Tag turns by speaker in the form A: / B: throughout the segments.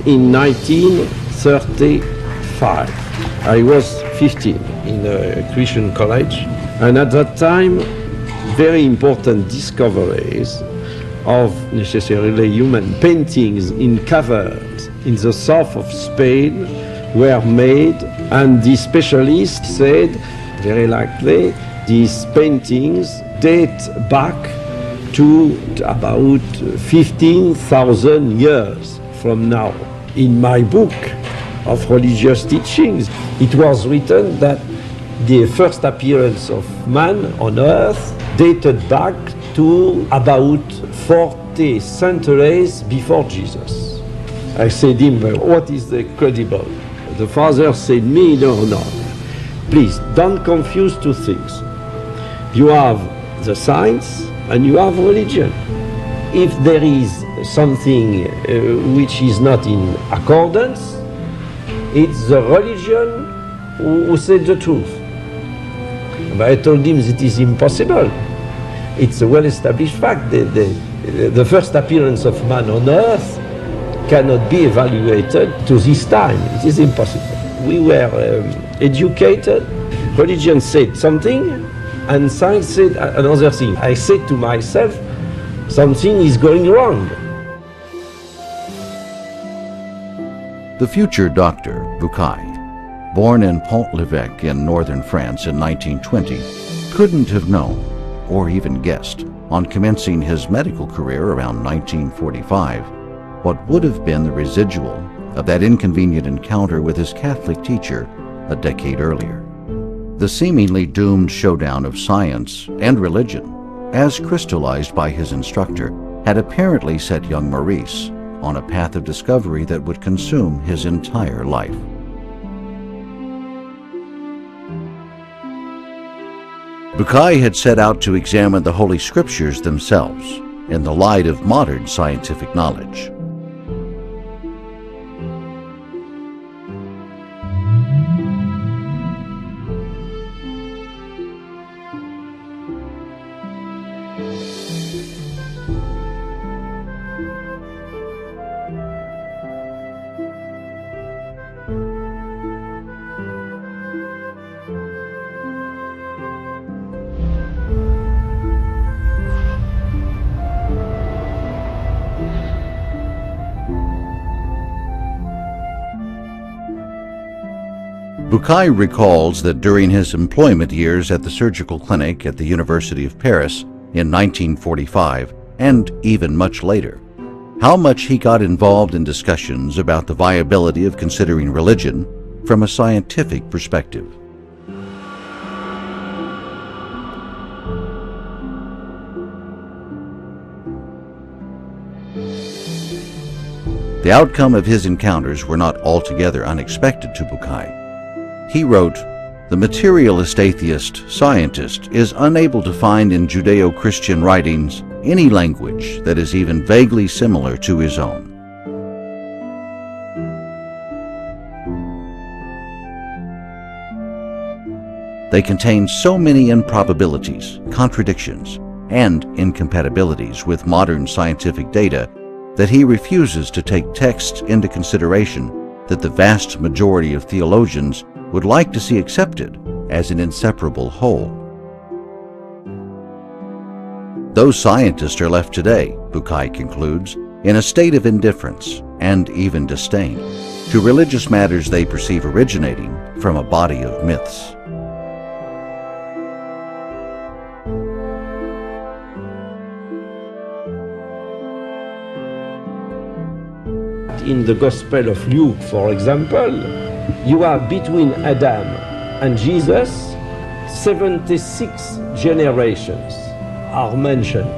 A: in 1935. I was 15 in a Christian college, and at that time, very important discoveries of necessarily human paintings in caverns in the south of Spain were made, and the specialists said, very likely, these paintings date back to about 15,000 years from now. In my book of religious teachings, it was written that the first appearance of man on earth dated back to about 40 centuries before Jesus. I said to him, what is the credible? The father said me, no. Please, don't confuse two things. You have the science and you have religion. If there is something which is not in accordance, it's the religion who said the truth. But I told him that it is impossible. It's a well-established fact that the first appearance of man on earth cannot be evaluated to this time. It is impossible. We were educated, religion said something, and science said another thing. I said to myself, something is going wrong.
B: The future doctor, Bucaille, born in Pont-l'Evêque in northern France in 1920, couldn't have known, or even guessed, on commencing his medical career around 1945, what would have been the residual of that inconvenient encounter with his Catholic teacher a decade earlier. The seemingly doomed showdown of science and religion, as crystallized by his instructor, had apparently set young Maurice on a path of discovery that would consume his entire life. Bucaille had set out to examine the Holy Scriptures themselves in the light of modern scientific knowledge. Bucaille recalls that during his employment years at the surgical clinic at the University of Paris in 1945, and even much later, how much he got involved in discussions about the viability of considering religion from a scientific perspective. The outcome of his encounters were not altogether unexpected to Bucaille. He wrote, "The materialist atheist scientist is unable to find in Judeo-Christian writings any language that is even vaguely similar to his own. They contain so many improbabilities, contradictions, and incompatibilities with modern scientific data that he refuses to take texts into consideration that the vast majority of theologians would like to see accepted as an inseparable whole." Those scientists are left today, Bucaille concludes, in a state of indifference and even disdain to religious matters they perceive originating from a body of myths.
A: In the Gospel of Luke, for example, you have between Adam and Jesus 76 generations are mentioned.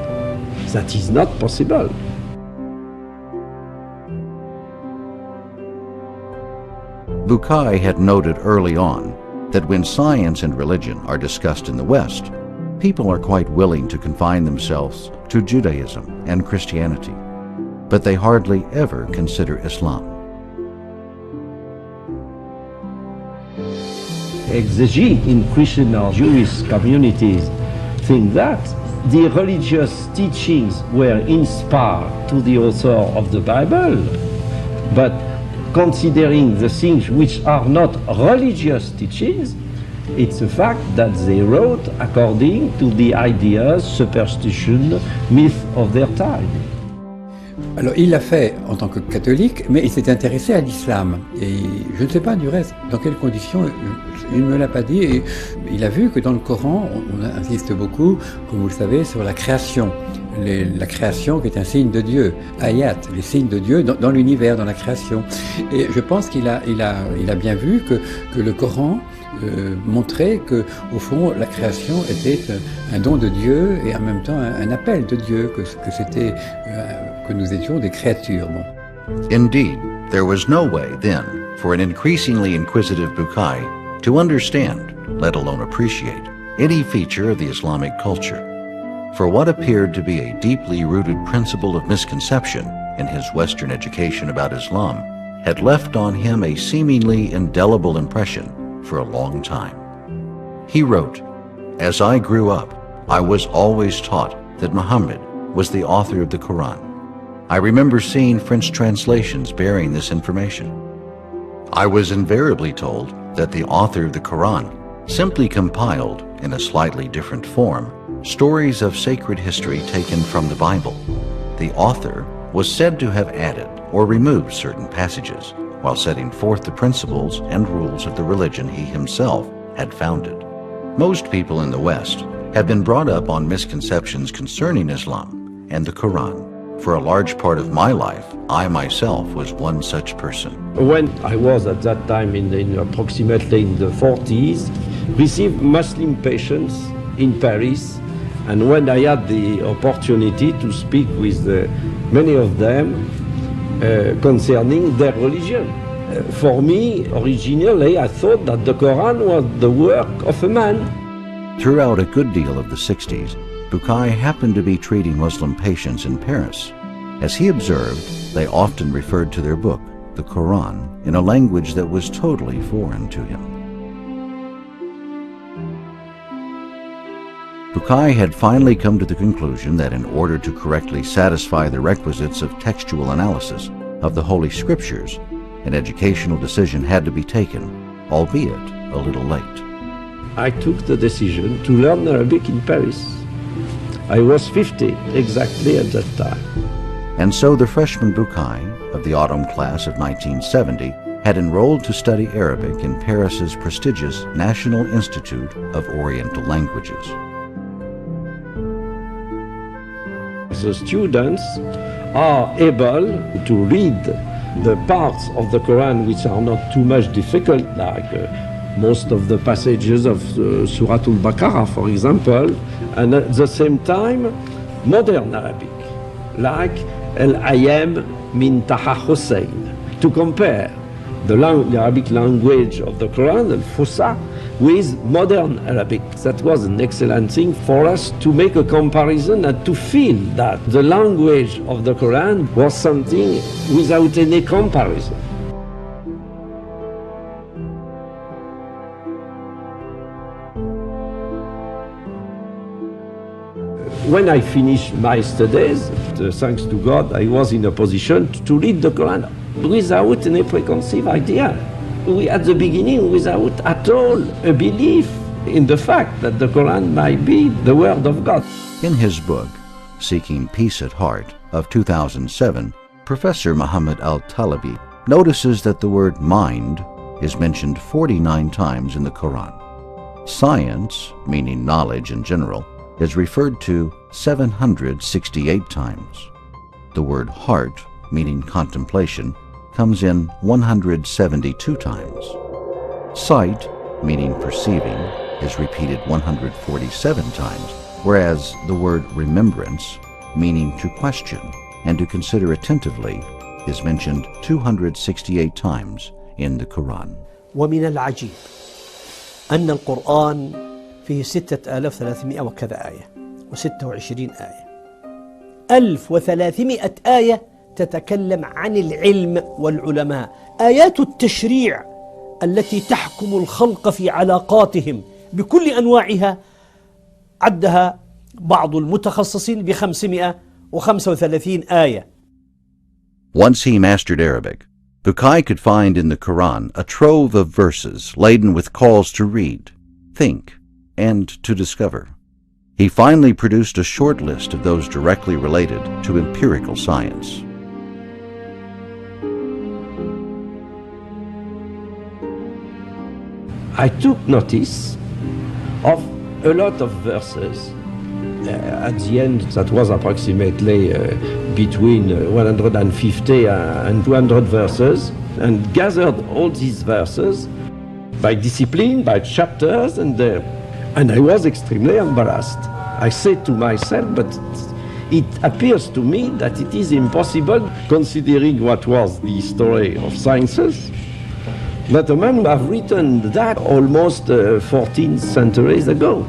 A: That is not possible.
B: Bucaille had noted early on that when science and religion are discussed in the West, people are quite willing to confine themselves to Judaism and Christianity, but they hardly ever consider Islam.
A: Exegetes in Christian or Jewish communities think that the religious teachings were inspired to the author of the Bible, but considering the things which are not religious teachings, it's a fact that they wrote according to the ideas, superstition, myth of their time.
C: Alors il l'a fait en tant que catholique, mais il s'est intéressé à l'islam. Et je ne sais pas du reste dans quelles conditions, il ne me l'a pas dit. Et il a vu que dans le Coran, on insiste beaucoup, comme vous le savez, sur la création. La création qui est un signe de Dieu, ayat, les signes de Dieu dans l'univers, dans la création. Et je pense qu'il a bien vu que le Coran montrait que, au fond, la création était un don de Dieu et en même temps un appel de Dieu, que nous étions des créatures. Bon.
B: Indeed, there was no way then for an increasingly inquisitive Bucaille to understand, let alone appreciate, any feature of the Islamic culture. For what appeared to be a deeply rooted principle of misconception in his Western education about Islam had left on him a seemingly indelible impression for a long time. He wrote, "As I grew up, I was always taught that Muhammad was the author of the Quran. I remember seeing French translations bearing this information. I was invariably told that the author of the Quran simply compiled, in a slightly different form, stories of sacred history taken from the Bible. The author was said to have added or removed certain passages while setting forth the principles and rules of the religion he himself had founded. Most people in the West have been brought up on misconceptions concerning Islam and the Quran. For a large part of my life, I myself was one such person."
A: When I was at that time approximately in the 40s, received Muslim patients in Paris, and when I had the opportunity to speak with many of them concerning their religion. For me, originally, I thought that the Quran was the work of a man.
B: Throughout a good deal of the 60s, Bucaille happened to be treating Muslim patients in Paris. As he observed, they often referred to their book, the Quran, in a language that was totally foreign to him. Bucaille had finally come to the conclusion that in order to correctly satisfy the requisites of textual analysis of the Holy Scriptures, an educational decision had to be taken, albeit a little late.
A: I took the decision to learn Arabic in Paris. I was 50 exactly at that time.
B: And so the freshman Bucaille of the autumn class of 1970 had enrolled to study Arabic in Paris's prestigious National Institute of Oriental Languages.
A: The students are able to read the parts of the Quran which are not too much difficult, like most of the passages of Surah Al-Baqarah, for example, and at the same time, modern Arabic, like Al-Ayam min Taha Hussein, to compare the Arabic language of the Quran, Al-Fusa, with modern Arabic. That was an excellent thing for us to make a comparison and to feel that the language of the Quran was something without any comparison. When I finished my studies, thanks to God, I was in a position to read the Quran without any preconceived idea. At the beginning, without at all a belief in the fact that the Quran might be the Word of God.
B: In his book, Seeking Peace at Heart, of 2007, Professor Muhammad al-Talabi notices that the word mind is mentioned 49 times in the Quran. Science, meaning knowledge in general, is referred to 768 times. The word heart, meaning contemplation, comes in 172 times. Sight, meaning perceiving, is repeated 147 times, whereas the word remembrance, meaning to question and to consider attentively, is mentioned 268 times in the Quran.
D: ومن العجيب أن القرآن فيه 6300 وكذا آية و26 آية. 1300 آية تتكلم عن العلم والعلماء. آيات التشريع التي تحكم الخلق في علاقاتهم بكل أنواعها عدها بعض المتخصصين ب535 آية.
B: Once he mastered Arabic, Bucaille could find in the Quran a trove of verses laden with calls to read, think, and to discover. He finally produced a short list of those directly related to empirical science.
A: I took notice of a lot of verses. At the end, that was approximately between 150 and 200 verses, and gathered all these verses by discipline, by chapters, and I was extremely embarrassed. I said to myself, but it appears to me that it is impossible, considering what was the history of sciences, that a man would have written that almost 14 centuries ago.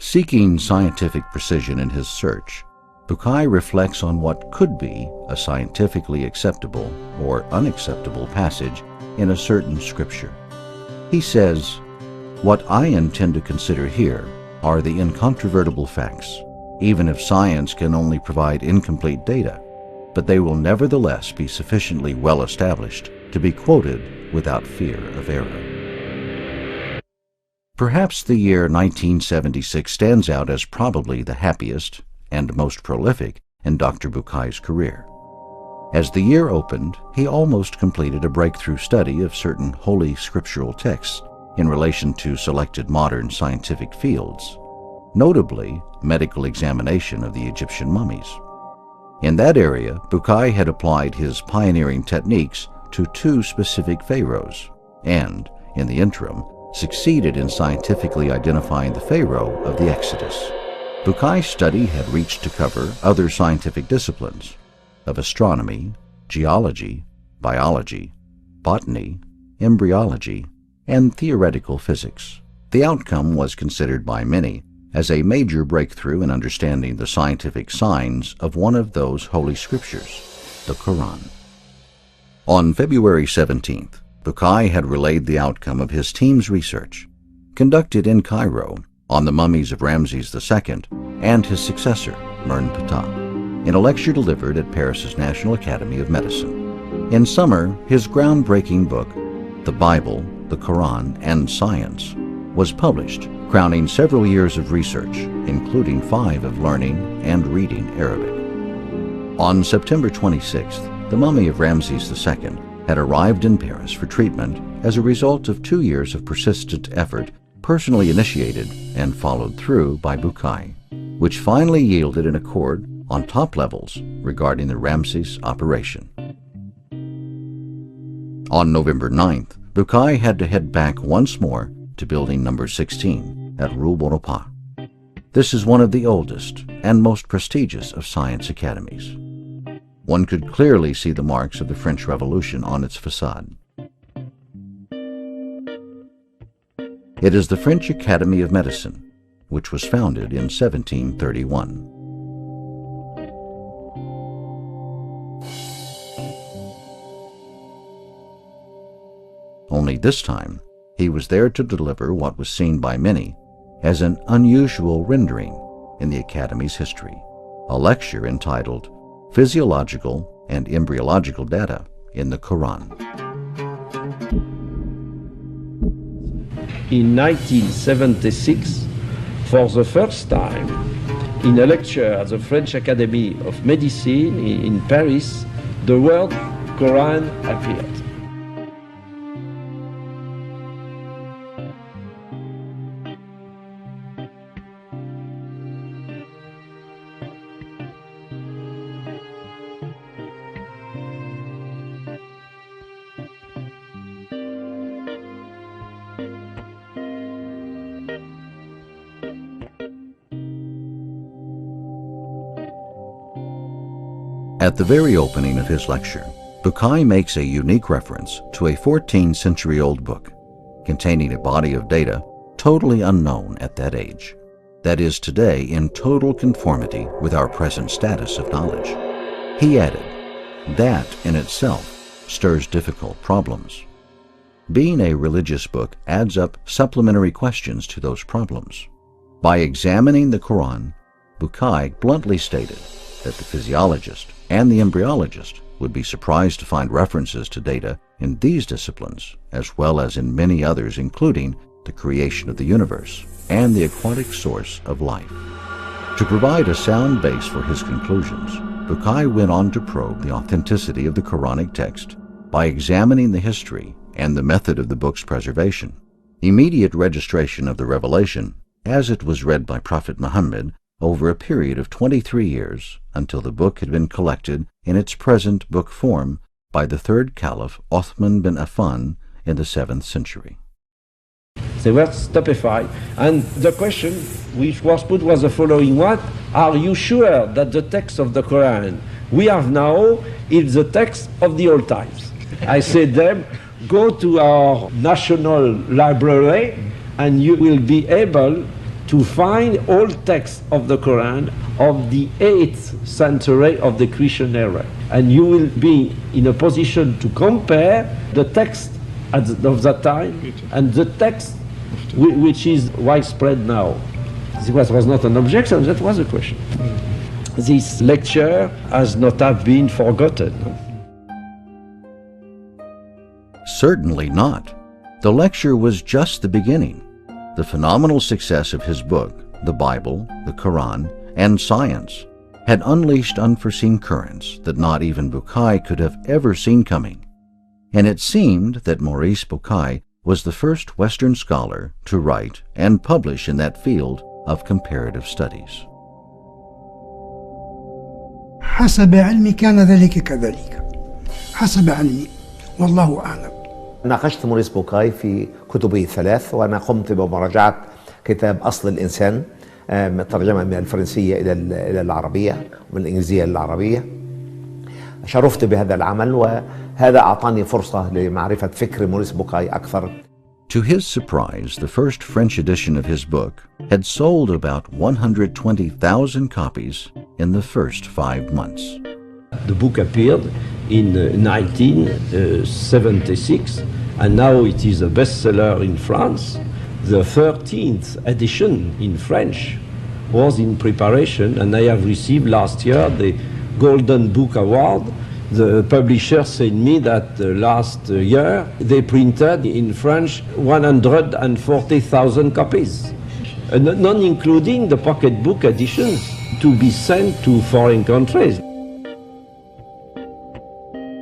B: Seeking scientific precision in his search, Bucaille reflects on what could be a scientifically acceptable or unacceptable passage in a certain scripture. He says, "What I intend to consider here are the incontrovertible facts, even if science can only provide incomplete data, but they will nevertheless be sufficiently well established to be quoted without fear of error." Perhaps the year 1976 stands out as probably the happiest and most prolific in Dr. Bucaille's career. As the year opened, he almost completed a breakthrough study of certain holy scriptural texts in relation to selected modern scientific fields, notably medical examination of the Egyptian mummies. In that area, Bucaille had applied his pioneering techniques to 2 specific pharaohs, and, in the interim, succeeded in scientifically identifying the Pharaoh of the Exodus. Bucaille's study had reached to cover other scientific disciplines of astronomy, geology, biology, botany, embryology, and theoretical physics. The outcome was considered by many as a major breakthrough in understanding the scientific signs of one of those holy scriptures, the Quran. On February 17th, Bucaille had relayed the outcome of his team's research, conducted in Cairo, on the mummies of Ramses II and his successor, Ptah, in a lecture delivered at Paris's National Academy of Medicine. In summer, his groundbreaking book, The Bible, the Quran, and Science, was published, crowning several years of research, including 5 of learning and reading Arabic. On September 26th, the mummy of Ramses II had arrived in Paris for treatment as a result of 2 years of persistent effort personally initiated and followed through by Bucaille, which finally yielded an accord on top levels regarding the Ramses operation. On November 9th, Bucaille had to head back once more to building number 16 at Rue Bonaparte. This is one of the oldest and most prestigious of science academies. One could clearly see the marks of the French Revolution on its facade. It is the French Academy of Medicine, which was founded in 1731. Only this time, he was there to deliver what was seen by many as an unusual rendering in the Academy's history, a lecture entitled Physiological and Embryological Data in the Quran.
A: In 1976, for the first time, in a lecture at the French Academy of Medicine in Paris, the word Quran appeared.
B: At the very opening of his lecture, Bucaille makes a unique reference to a 14-century-old book containing a body of data totally unknown at that age, that is today in total conformity with our present status of knowledge. He added, that in itself stirs difficult problems. Being a religious book adds up supplementary questions to those problems. By examining the Quran, Bucaille bluntly stated that the physiologist and the embryologist would be surprised to find references to data in these disciplines, as well as in many others, including the creation of the universe and the aquatic source of life. To provide a sound base for his conclusions, Bucaille went on to probe the authenticity of the Quranic text by examining the history and the method of the book's preservation. Immediate registration of the revelation, as it was read by Prophet Muhammad over a period of 23 years until the book had been collected in its present book form by the third Caliph Uthman bin Affan in the 7th century.
A: They were stupefied, and the question which was put was the following: what are you sure that the text of the Quran we have now is the text of the old times? I said them, go to our national library and you will be able to find all texts of the Quran of the 8th century of the Christian era, and you will be in a position to compare the text of that time and the text which is widespread now. This was not an objection, that was a question. This lecture has not have been forgotten.
B: Certainly not. The lecture was just the beginning. The phenomenal success of his book, the Bible, the Quran, and science, had unleashed unforeseen currents that not even Bucaille could have ever seen coming. And it seemed that Maurice Bucaille was the first Western scholar to write and publish in that field of comparative studies.
E: حسب علمي كان ذلك كذلك. حسب علمي والله أعلم.
F: ناقشت موريس بوكاي في كتبه الثلاث، وأنا قمت بمراجعة كتاب أصل الإنسان ترجمة من الفرنسية إلى العربية ومن الإنجليزية إلى العربية. شرفت بهذا العمل، وهذا أعطاني فرصة لمعرفة فكر موريس بوكاي أكثر.
B: To his surprise, the first French edition of his book had sold about 120,000 copies in the first 5 months.
A: The book appeared in 1976, and now it is a bestseller in France. The 13th edition in French was in preparation, and I have received last year the Golden Book Award. The publisher said me that last year they printed in French 140,000 copies, not including the pocketbook editions to be sent to foreign countries.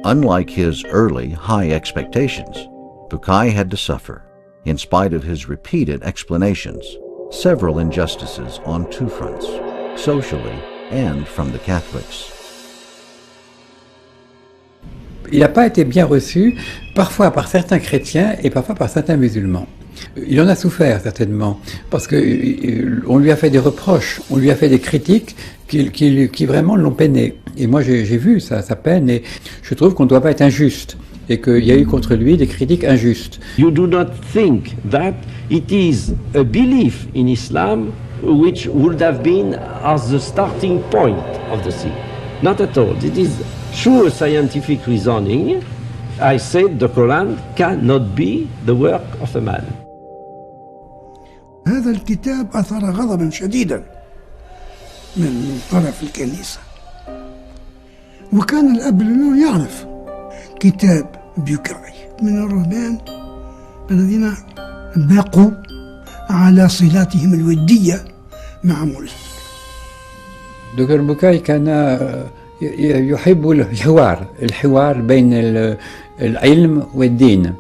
B: Unlike his early high expectations, Bucaille had to suffer, in spite of his repeated explanations, several injustices on two fronts, socially and from the Catholics.
C: Il n'a pas été bien reçu, parfois par certains chrétiens et parfois par certains musulmans. Il en a souffert certainement, parce qu'on lui a fait des reproches, on lui a fait des critiques qui vraiment l'ont peiné. Et moi j'ai vu sa peine, et je trouve qu'on ne doit pas être injuste, et qu'il y a eu contre lui des critiques injustes.
A: You do not think that it is a belief in Islam which would have been as the starting point of the thing. Not at all. It is through scientific reasoning. I said the Quran cannot be the work of a man.
E: هذا الكتاب أثار غضبا شديدا من طرف الكنيسة، وكان الأب لأنه يعرف كتاب بوكاي من الرهبان الذين بقوا على صلاتهم الودية مع موريس.
C: دكتور بوكاي كان يحب الحوار بين العلم والدين.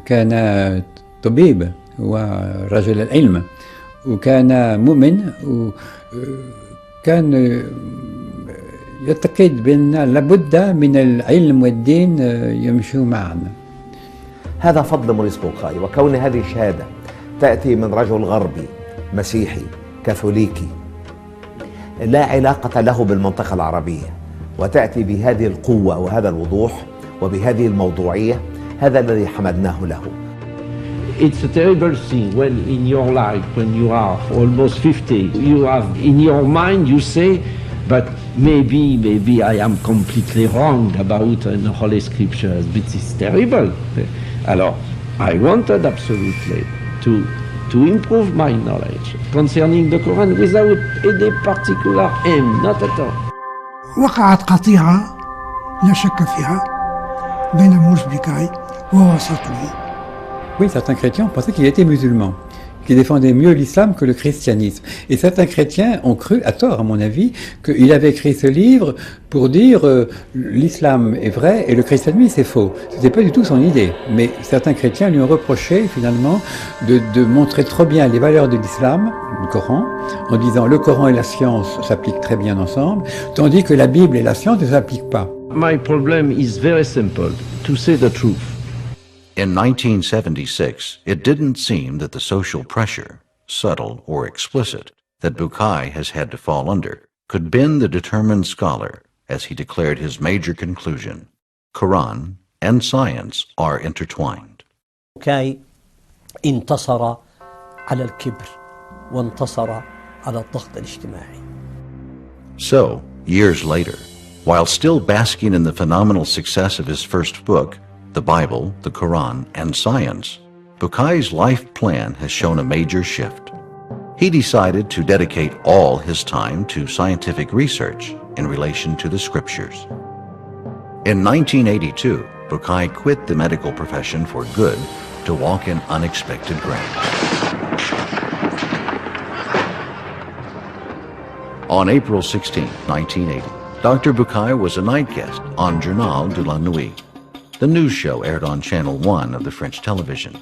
C: كان طبيب ورجل العلم، وكان مؤمن، وكان يعتقد بأن لابد من العلم والدين يمشوا معا.
F: هذا فضل موريس بوكاي، وكون هذه الشهادة تأتي من رجل غربي مسيحي كاثوليكي لا علاقة له بالمنطقة العربية، وتأتي بهذه القوة وهذا الوضوح وبهذه الموضوعية، هذا الذي حمدناه له.
A: It's a terrible thing when in your life, when you are almost 50, you have in your mind, you say, but maybe I am completely wrong about the Holy Scriptures, but it's terrible. Alors, I wanted absolutely to to improve my knowledge concerning the Quran without any particular aim, not at all.
E: وقعت قطيعة لا شك فيها بين موريس بوكاي ووسطه.
C: Oui, certains chrétiens pensaient qu'il était musulman, qu'il défendait mieux l'islam que le christianisme. Et certains chrétiens ont cru, à tort à mon avis, qu'il avait écrit ce livre pour dire l'islam est vrai et le christianisme c'est faux. C'était pas du tout son idée. Mais certains chrétiens lui ont reproché finalement de montrer trop bien les valeurs de l'islam, du Coran, en disant le Coran et la science s'appliquent très bien ensemble, tandis que la Bible et la science ne s'appliquent pas.
A: My problem is very simple, to say the truth.
B: In 1976, it didn't seem that the social pressure, subtle or explicit, that Bucaille has had to fall under could bend the determined scholar as he declared his major conclusion: Quran and science are intertwined.
D: بوكاي انتصر على الكبر وانتصر على الضغط الاجتماعي.
B: So, years later, while still basking in the phenomenal success of his first book, The Bible, the Quran, and Science, Bucaille's life plan has shown a major shift. He decided to dedicate all his time to scientific research in relation to the scriptures. In 1982, Bucaille quit the medical profession for good to walk in unexpected ground. On April 16, 1980, Dr. Bucaille was a night guest on Journal de la Nuit. The news show aired on Channel 1 of the French television.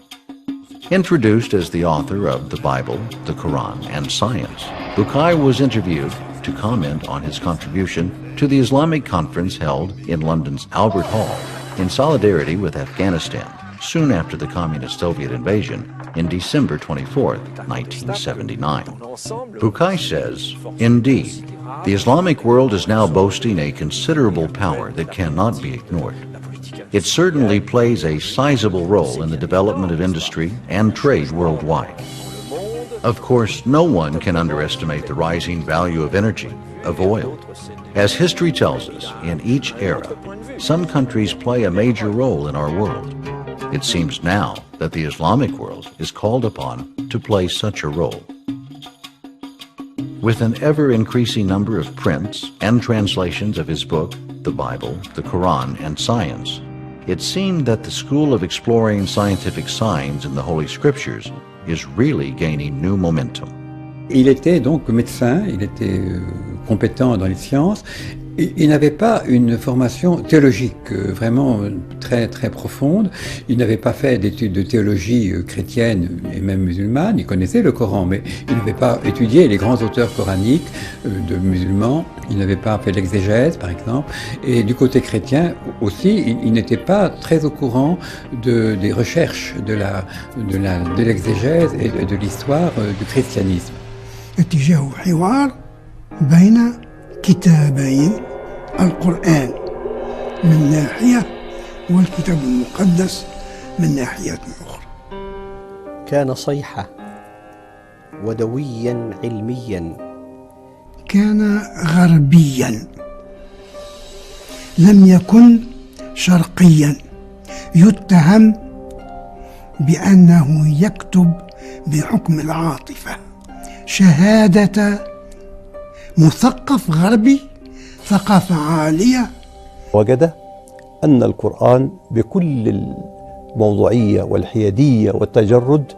B: Introduced as the author of The Bible, the Quran, and Science, Bucaille was interviewed to comment on his contribution to the Islamic conference held in London's Albert Hall in solidarity with Afghanistan soon after the Communist Soviet invasion in December 24, 1979. Bucaille says, "Indeed, the Islamic world is now boasting a considerable power that cannot be ignored. It certainly plays a sizable role in the development of industry and trade worldwide. Of course, no one can underestimate the rising value of energy, of oil. As history tells us, in each era, some countries play a major role in our world. It seems now that the Islamic world is called upon to play such a role." With an ever-increasing number of prints and translations of his book, The Bible, the Quran, and Science, it seemed that the school of exploring scientific signs in the Holy Scriptures is really gaining new momentum.
C: Il était donc médecin, il était compétent dans les sciences. Il n'avait pas une formation théologique vraiment très très profonde. Il n'avait pas fait d'études de théologie chrétienne et même musulmane. Il connaissait le Coran, mais il n'avait pas étudié les grands auteurs coraniques de musulmans. Il n'avait pas fait l'exégèse, par exemple. Et du côté chrétien aussi, il n'était pas très au courant des recherches de l'exégèse et de l'histoire du christianisme.
E: اتجاه حوار بين كتابين، القرآن من ناحية والكتاب المقدس من ناحية أخرى.
D: كان صيحة ودويا علميا.
E: كان غربيا، لم يكن شرقيا، يتهم بأنه يكتب بحكم العاطفة، شهادة مثقف غربي، ثقافة عالية.
G: وجد أن القرآن بكل الموضوعية والحيادية والتجرد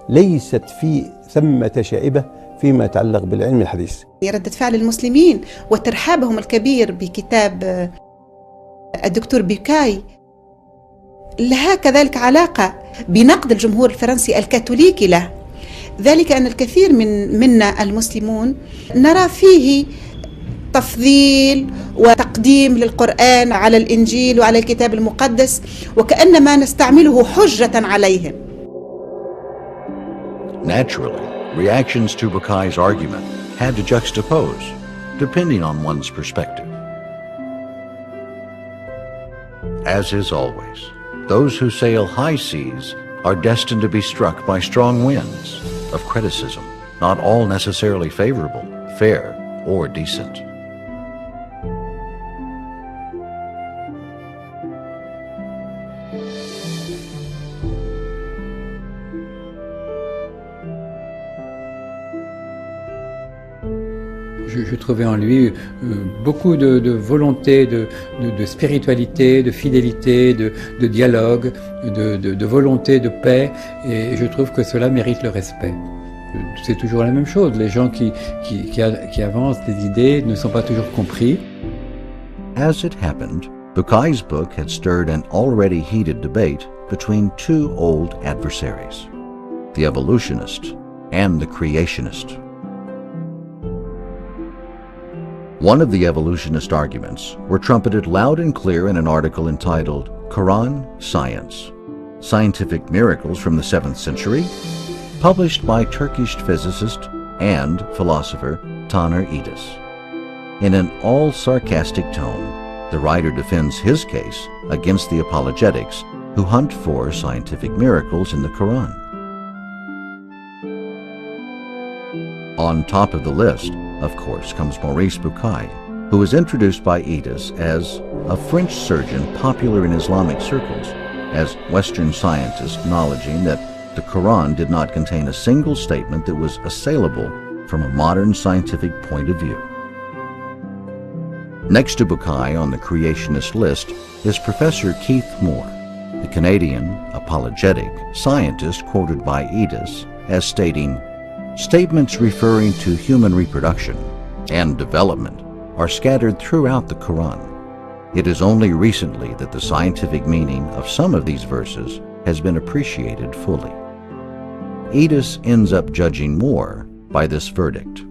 G: ليست في ثمة شائبة فيما يتعلق بالعلم الحديث.
H: ردة فعل المسلمين وترحابهم الكبير بكتاب الدكتور بوكاي لها كذلك علاقة بنقد الجمهور الفرنسي الكاثوليكي له، ذلك أن الكثير منا المسلمون نرى فيه تفضيل وتقديم للقرآن على الإنجيل وعلى الكتاب المقدس، وكأنما نستعمله حجة عليهم.
B: Naturally, reactions to Bucaille's argument had to juxtapose, depending on one's perspective. As is always, those who sail high seas are destined to be struck by strong winds of criticism, not all necessarily favorable, fair, or decent.
C: Je trouvais en lui beaucoup de volonté, de spiritualité, de fidélité, de dialogue, de volonté de paix, et je trouve que cela mérite le respect. C'est toujours la même chose, les gens qui avancent des idées ne sont pas toujours compris.
B: As it happened, Bucaille's book had stirred an already heated debate between two old adversaries, the evolutionist and the creationist. One of the evolutionist arguments were trumpeted loud and clear in an article entitled Qur'an, Science, Scientific Miracles from the 7th Century, published by Turkish physicist and philosopher Taner Edis. In an all-sarcastic tone, the writer defends his case against the apologetics who hunt for scientific miracles in the Quran. On top of the list, of course, comes Maurice Bucaille, who was introduced by Edis as a French surgeon popular in Islamic circles, as Western scientists acknowledging that the Quran did not contain a single statement that was assailable from a modern scientific point of view. Next to Bucaille on the creationist list is Professor Keith Moore, the Canadian apologetic scientist quoted by Edis as stating, "Statements referring to human reproduction and development are scattered throughout the Quran. It is only recently that the scientific meaning of some of these verses has been appreciated fully." Edis ends up judging Moore by this verdict.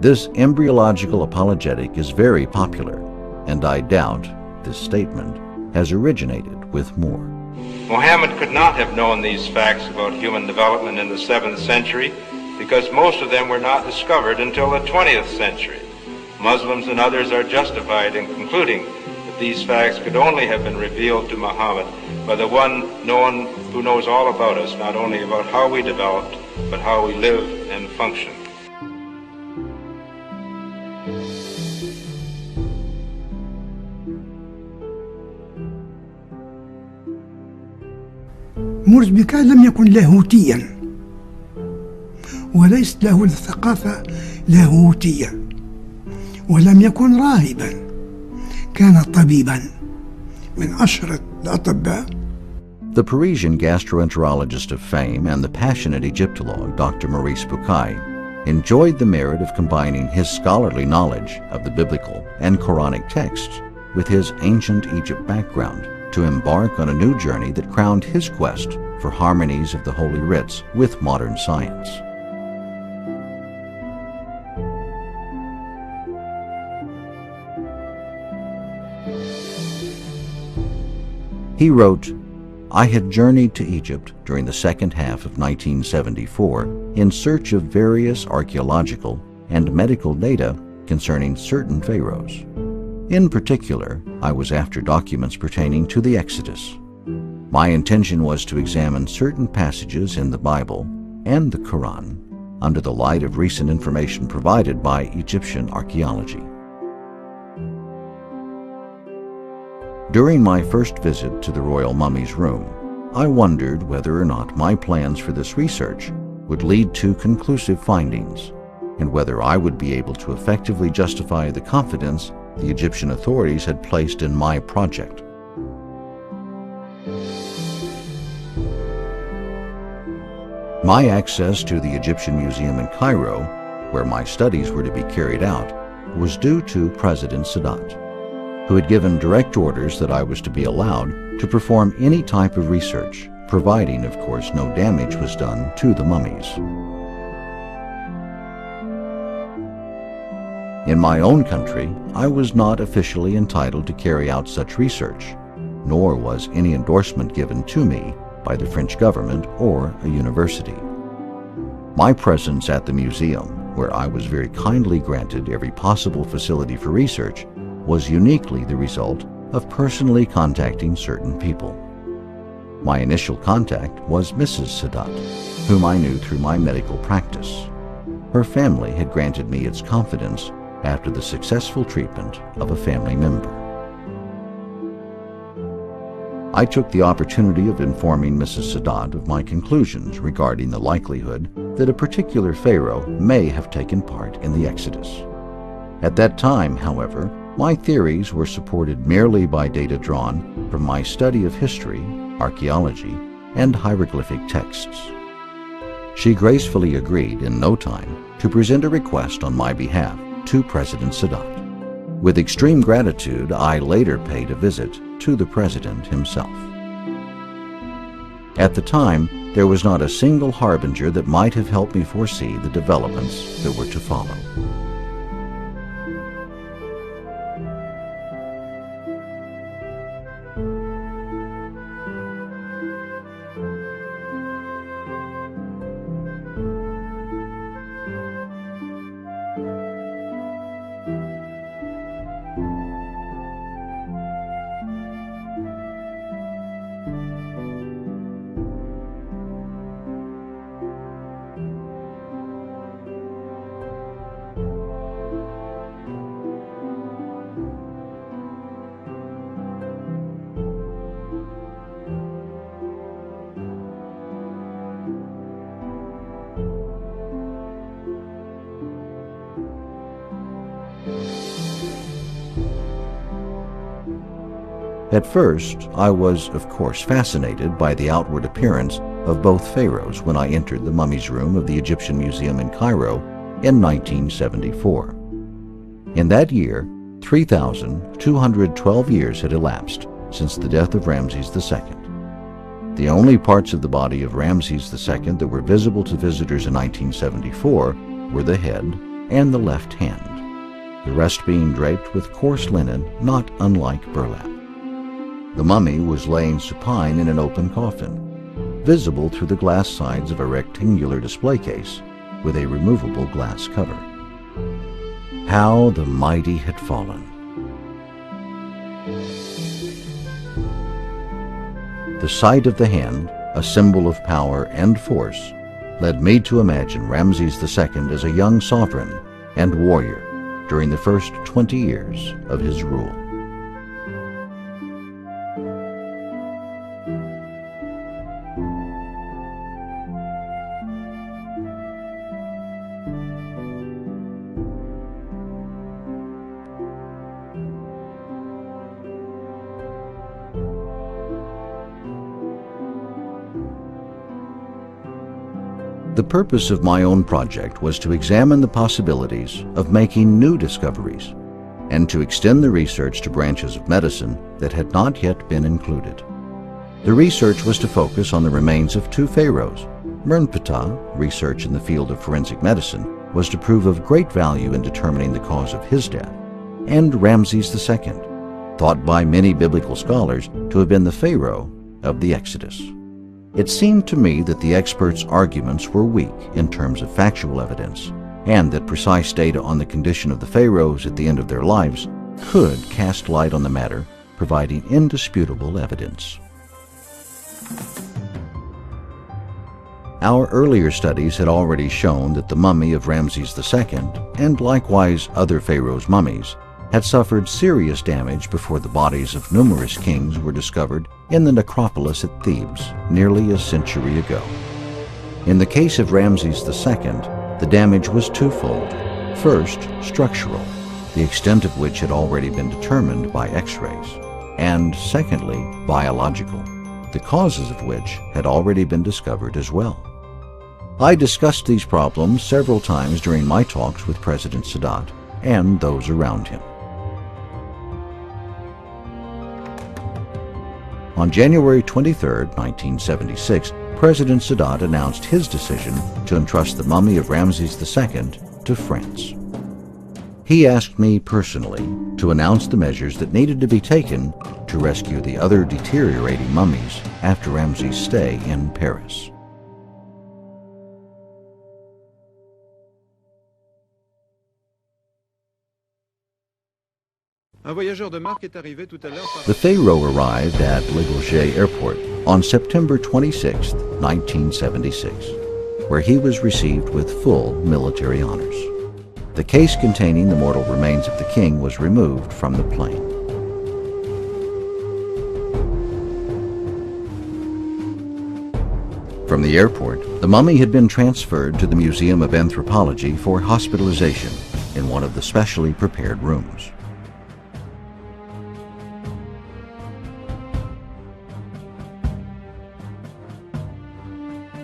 B: This embryological apologetic is very popular, and I doubt this statement has originated with Moore.
I: Muhammad could not have known these facts about human development in the 7th century because most of them were not discovered until the 20th century. Muslims and others are justified in concluding that these facts could only have been revealed to Muhammad by the one who knows all about us, not only about how we developed, but how we live and function.
E: موريس بوكاي لم يكن لاهوتيا وليس له الثقافة لاهوتية ولم يكن راهبا كان طبيبا من أشهر الأطباء.
B: The Parisian gastroenterologist of fame and the passionate Egyptologist Dr. Maurice Bucaille enjoyed the merit of combining his scholarly knowledge of the biblical and Quranic texts with his ancient Egypt background to embark on a new journey that crowned his quest for harmonies of the Holy Writs with modern science. He wrote, "I had journeyed to Egypt during the second half of 1974 in search of various archaeological and medical data concerning certain pharaohs. In particular, I was after documents pertaining to the Exodus. My intention was to examine certain passages in the Bible and the Quran under the light of recent information provided by Egyptian archaeology. During my first visit to the royal mummy's room, I wondered whether or not my plans for this research would lead to conclusive findings, and whether I would be able to effectively justify the confidence the Egyptian authorities had placed in my project. My access to the Egyptian Museum in Cairo, where my studies were to be carried out, was due to President Sadat, who had given direct orders that I was to be allowed to perform any type of research, providing, of course, no damage was done to the mummies. In my own country, I was not officially entitled to carry out such research, nor was any endorsement given to me by the French government or a university. My presence at the museum, where I was very kindly granted every possible facility for research, was uniquely the result of personally contacting certain people. My initial contact was Mrs. Sadat, whom I knew through my medical practice. Her family had granted me its confidence after the successful treatment of a family member. I took the opportunity of informing Mrs. Sadat of my conclusions regarding the likelihood that a particular pharaoh may have taken part in the Exodus. At that time, however, my theories were supported merely by data drawn from my study of history, archaeology, and hieroglyphic texts. She gracefully agreed in no time to present a request on my behalf to President Sadat. With extreme gratitude, I later paid a visit to the President himself. At the time, there was not a single harbinger that might have helped me foresee the developments that were to follow. At first, I was, of course, fascinated by the outward appearance of both pharaohs when I entered the mummies room of the Egyptian Museum in Cairo in 1974. In that year, 3,212 years had elapsed since the death of Ramses II. The only parts of the body of Ramses II that were visible to visitors in 1974 were the head and the left hand, the rest being draped with coarse linen not unlike burlap. The mummy was laying supine in an open coffin, visible through the glass sides of a rectangular display case with a removable glass cover. How the mighty had fallen. The sight of the hand, a symbol of power and force, led me to imagine Ramses II as a young sovereign and warrior during the first 20 years of his rule. The purpose of my own project was to examine the possibilities of making new discoveries and to extend the research to branches of medicine that had not yet been included. The research was to focus on the remains of two pharaohs. Mernptah, research in the field of forensic medicine, was to prove of great value in determining the cause of his death, and Ramses II, thought by many biblical scholars to have been the Pharaoh of the Exodus. It seemed to me that the experts' arguments were weak in terms of factual evidence, and that precise data on the condition of the pharaohs at the end of their lives could cast light on the matter, providing indisputable evidence. Our earlier studies had already shown that the mummy of Ramses II, and likewise other pharaohs' mummies, had suffered serious damage before the bodies of numerous kings were discovered in the necropolis at Thebes nearly a century ago. In the case of Ramses II, the damage was twofold. First, structural, the extent of which had already been determined by X-rays, and secondly, biological, the causes of which had already been discovered as well. I discussed these problems several times during my talks with President Sadat and those around him. On January 23, 1976, President Sadat announced his decision to entrust the mummy of Ramses II to France. He asked me personally to announce the measures that needed to be taken to rescue the other deteriorating mummies after Ramses' stay in Paris. The Pharaoh arrived at Le Bourget Airport on September 26, 1976, where he was received with full military honors. The case containing the mortal remains of the king was removed from the plane. From the airport, the mummy had been transferred to the Museum of Anthropology for hospitalization in one of the specially prepared rooms.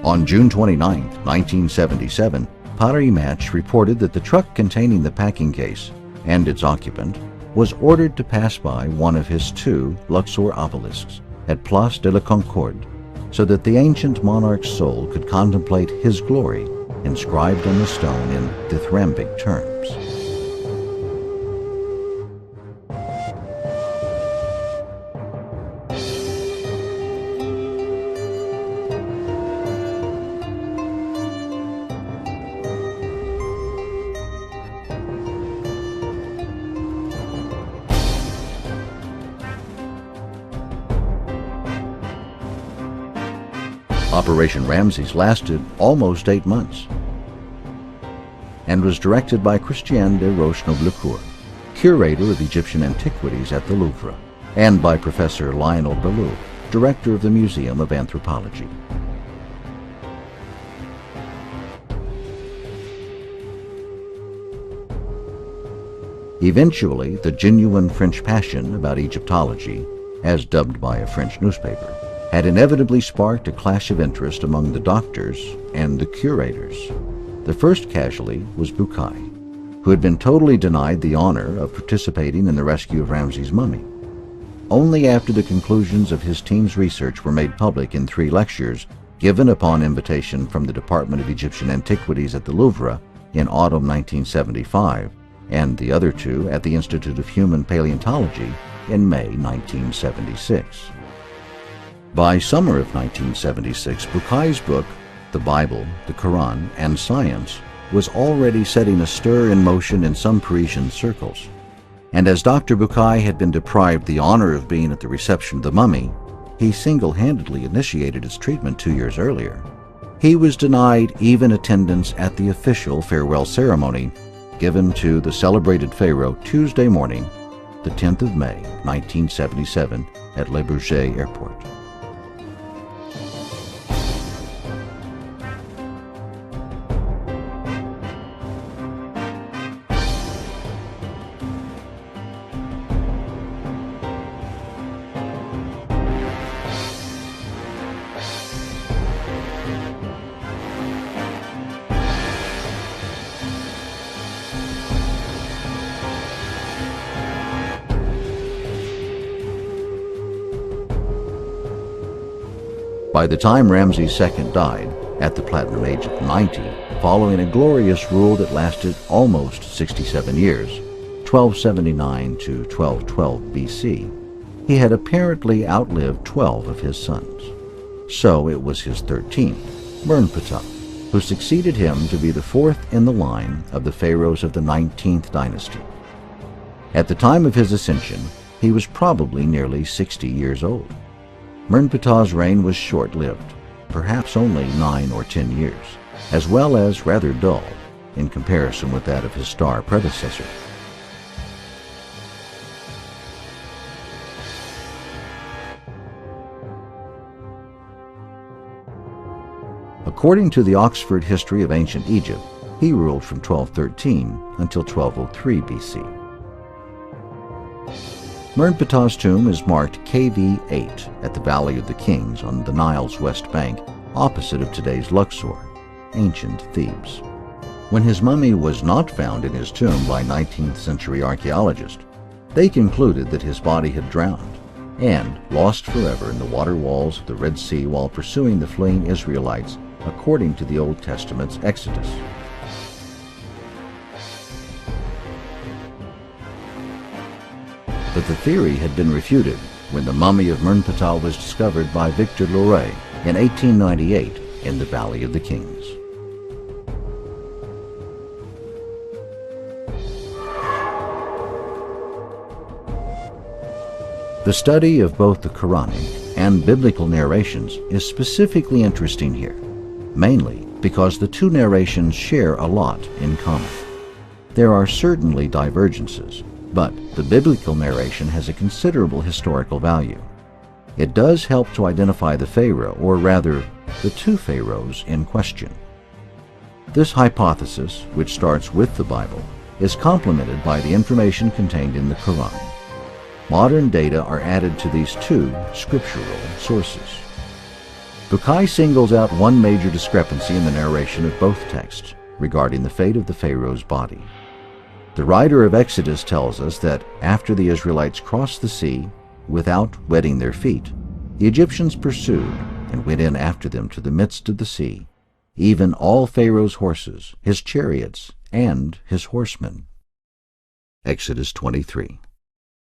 B: On June 29, 1977, Paris Match reported that the truck containing the packing case and its occupant was ordered to pass by one of his 2 Luxor obelisks at Place de la Concorde, so that the ancient monarch's soul could contemplate his glory inscribed on the stone in dithyrambic terms. Operation Ramses lasted almost 8 months and was directed by Christian de Roche-Noblecourt, curator of Egyptian antiquities at the Louvre, and by Professor Lionel Bellew, director of the Museum of Anthropology. Eventually, the genuine French passion about Egyptology, as dubbed by a French newspaper, had inevitably sparked a clash of interest among the doctors and the curators. The first casualty was Bucaille, who had been totally denied the honor of participating in the rescue of Ramses' mummy. Only after the conclusions of his team's research were made public in 3 lectures given upon invitation from the Department of Egyptian Antiquities at the Louvre in autumn 1975, and the other 2 at the Institute of Human Paleontology in May 1976. By summer of 1976, Bucaille's book, The Bible, the Qur'an, and Science, was already setting a stir in motion in some Parisian circles. And as Dr. Bucaille had been deprived the honor of being at the reception of the mummy, he single-handedly initiated its treatment 2 years earlier. He was denied even attendance at the official farewell ceremony given to the celebrated Pharaoh Tuesday morning, the 10th of May, 1977, at Le Bourget Airport. By the time Ramses II died, at the platinum age of 90, following a glorious rule that lasted almost 67 years, 1279 to 1212 BC, he had apparently outlived 12 of his sons. So it was his 13th, Mernptah, who succeeded him to be the 4th in the line of the pharaohs of the 19th dynasty. At the time of his ascension, he was probably nearly 60 years old. Mernptah's reign was short-lived, perhaps only 9 or 10 years, as well as rather dull in comparison with that of his star predecessor. According to the Oxford History of Ancient Egypt, he ruled from 1213 until 1203 BC. Mernptah's tomb is marked KV8 at the Valley of the Kings on the Nile's west bank, opposite of today's Luxor, ancient Thebes. When his mummy was not found in his tomb by 19th century archaeologists, they concluded that his body had drowned and lost forever in the water walls of the Red Sea while pursuing the fleeing Israelites according to the Old Testament's Exodus. But the theory had been refuted when the mummy of Mernptah was discovered by Victor Loret in 1898 in the Valley of the Kings. The study of both the Quranic and biblical narrations is specifically interesting here, mainly because the 2 narrations share a lot in common. There are certainly divergences, but the biblical narration has a considerable historical value. It does help to identify the pharaoh, or rather, the 2 pharaohs in question. This hypothesis, which starts with the Bible, is complemented by the information contained in the Quran. Modern data are added to these two scriptural sources. Bucaille singles out one major discrepancy in the narration of both texts regarding the fate of the Pharaoh's body. The writer of Exodus tells us that after the Israelites crossed the sea without wetting their feet, the Egyptians pursued and went in after them to the midst of the sea, even all Pharaoh's horses, his chariots, and his horsemen. Exodus 23.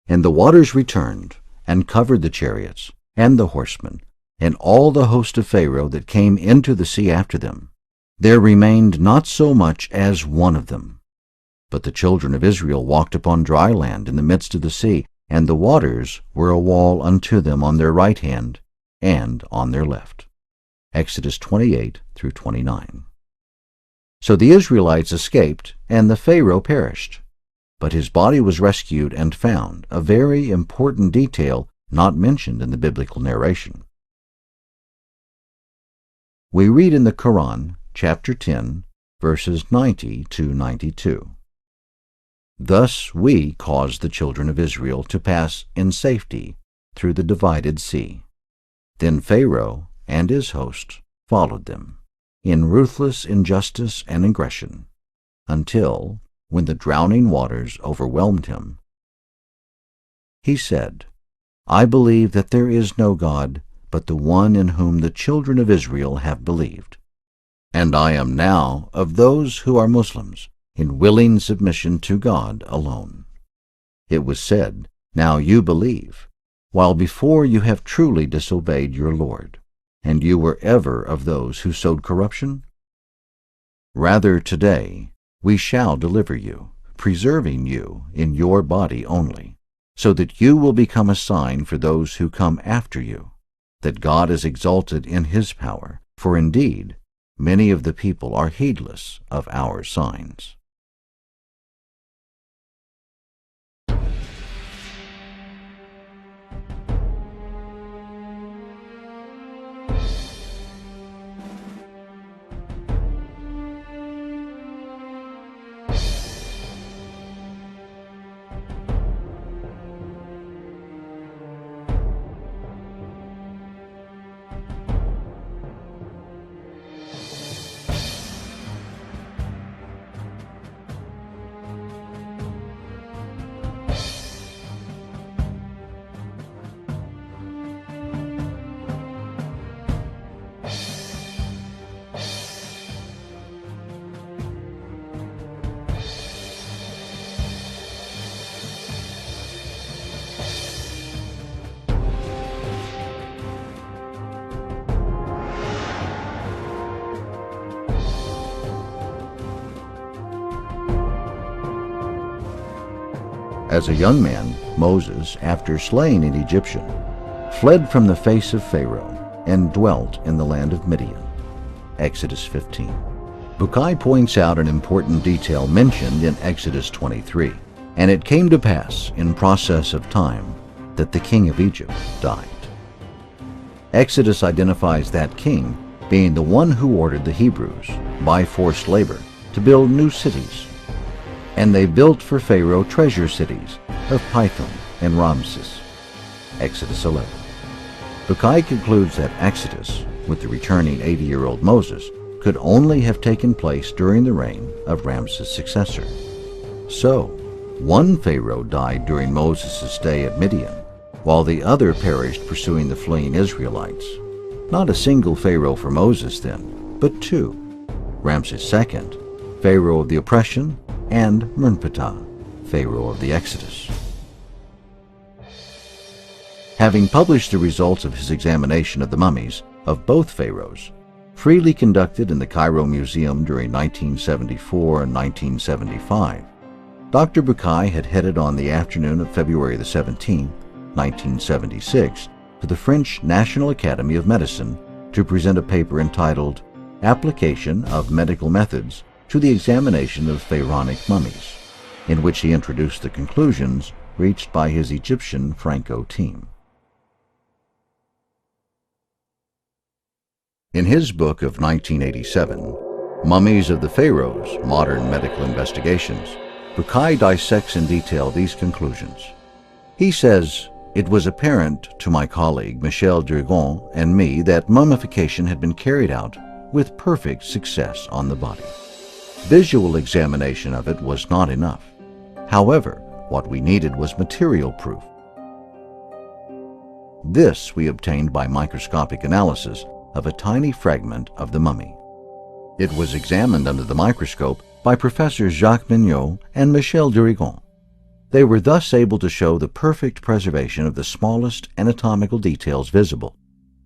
B: And the waters returned and covered the chariots and the horsemen and all the host of Pharaoh that came into the sea after them. There remained not so much as one of them. But the children of Israel walked upon dry land in the midst of the sea, and the waters were a wall unto them on their right hand and on their left. Exodus 28 through 29. So the Israelites escaped, and the Pharaoh perished. But his body was rescued and found, a very important detail not mentioned in the biblical narration. We read in the Quran, chapter 10, verses 90 to 92. Thus we caused the children of Israel to pass in safety through the divided sea. Then Pharaoh and his host followed them in ruthless injustice and aggression, until, when the drowning waters overwhelmed him, he said, I believe that there is no God but the one in whom the children of Israel have believed. And I am now of those who are Muslims, in willing submission to God alone. It was said, Now you believe, while before you have truly disobeyed your Lord, and you were ever of those who sowed corruption? Rather today we shall deliver you, preserving you in your body only, so that you will become a sign for those who come after you, that God is exalted in his power, for indeed many of the people are heedless of our signs. As a young man, Moses, after slaying an Egyptian, fled from the face of Pharaoh and dwelt in the land of Midian. Exodus 15. Bucaille points out an important detail mentioned in Exodus 23. And it came to pass in process of time that the king of Egypt died. Exodus identifies that king being the one who ordered the Hebrews, by forced labor, to build new cities. And they built for Pharaoh treasure cities of Pithom and Ramses. Exodus 11. Bucaille concludes that Exodus, with the returning 80-year-old Moses, could only have taken place during the reign of Ramses' successor. So, one Pharaoh died during Moses' stay at Midian, while the other perished pursuing the fleeing Israelites. Not a single Pharaoh for Moses then, but two: Ramses II, Pharaoh of the oppression, and Mernptah, Pharaoh of the Exodus. Having published the results of his examination of the mummies of both pharaohs, freely conducted in the Cairo Museum during 1974 and 1975, Dr. Bucaille had headed on the afternoon of February the 17th, 1976, to the French National Academy of Medicine to present a paper entitled Application of Medical Methods to the Examination of Pharaonic Mummies, in which he introduced the conclusions reached by his Egyptian Franco team. In his book of 1987, Mummies of the Pharaohs, Modern Medical Investigations, Bucaille dissects in detail these conclusions. He says, "It was apparent to my colleague Michel Durgon and me that mummification had been carried out with perfect success on the body. Visual examination of it was not enough. However, what we needed was material proof. This we obtained by microscopic analysis of a tiny fragment of the mummy. It was examined under the microscope by Professors Jacques Mignot and Michel Durgon. They were thus able to show the perfect preservation of the smallest anatomical details visible,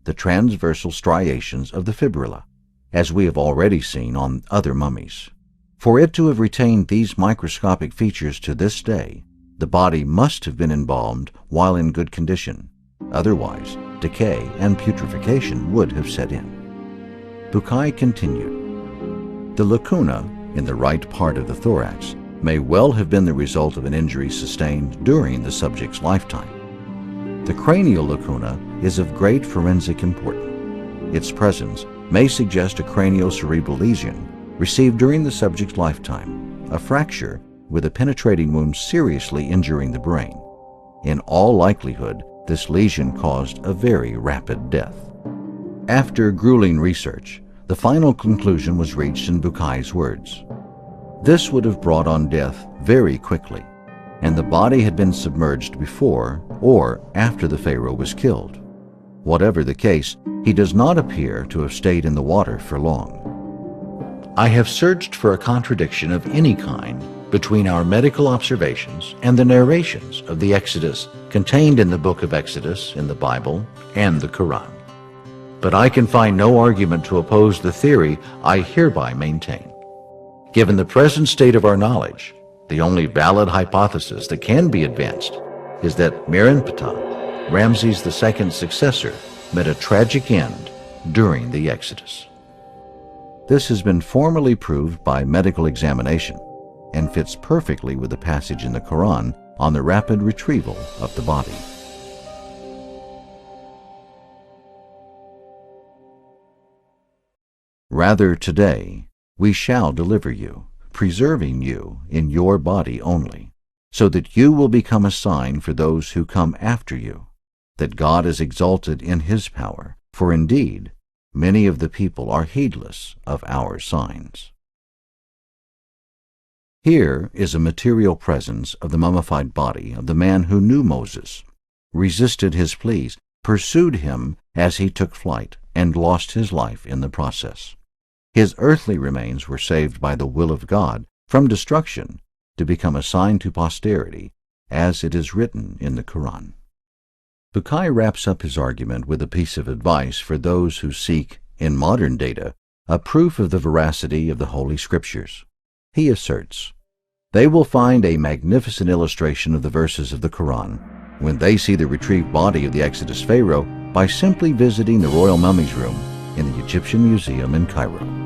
B: the transversal striations of the fibrilla, as we have already seen on other mummies. For it to have retained these microscopic features to this day, the body must have been embalmed while in good condition. Otherwise, decay and putrefaction would have set in." Bucaille continued, "The lacuna in the right part of the thorax may well have been the result of an injury sustained during the subject's lifetime. The cranial lacuna is of great forensic importance. Its presence may suggest a craniocerebral lesion received during the subject's lifetime, a fracture with a penetrating wound seriously injuring the brain. In all likelihood, this lesion caused a very rapid death." After grueling research, the final conclusion was reached in Bucaille's words. This would have brought on death very quickly, and the body had been submerged before or after the pharaoh was killed. Whatever the case, he does not appear to have stayed in the water for long. "I have searched for a contradiction of any kind between our medical observations and the narrations of the Exodus contained in the book of Exodus in the Bible and the Quran. But I can find no argument to oppose the theory I hereby maintain. Given the present state of our knowledge, the only valid hypothesis that can be advanced is that Merenptah, Ramses II's successor, met a tragic end during the Exodus. This has been formally proved by medical examination and fits perfectly with the passage in the Quran on the rapid retrieval of the body." "Rather today we shall deliver you, preserving you in your body only, so that you will become a sign for those who come after you, that God is exalted in his power, for indeed many of the people are heedless of our signs." Here is a material presence of the mummified body of the man who knew Moses, resisted his pleas, pursued him as he took flight, and lost his life in the process. His earthly remains were saved by the will of God from destruction to become a sign to posterity, as it is written in the Quran. Bucaille wraps up his argument with a piece of advice for those who seek, in modern data, a proof of the veracity of the Holy Scriptures. He asserts, "They will find a magnificent illustration of the verses of the Quran when they see the retrieved body of the Exodus Pharaoh by simply visiting the Royal Mummy's Room in the Egyptian Museum in Cairo.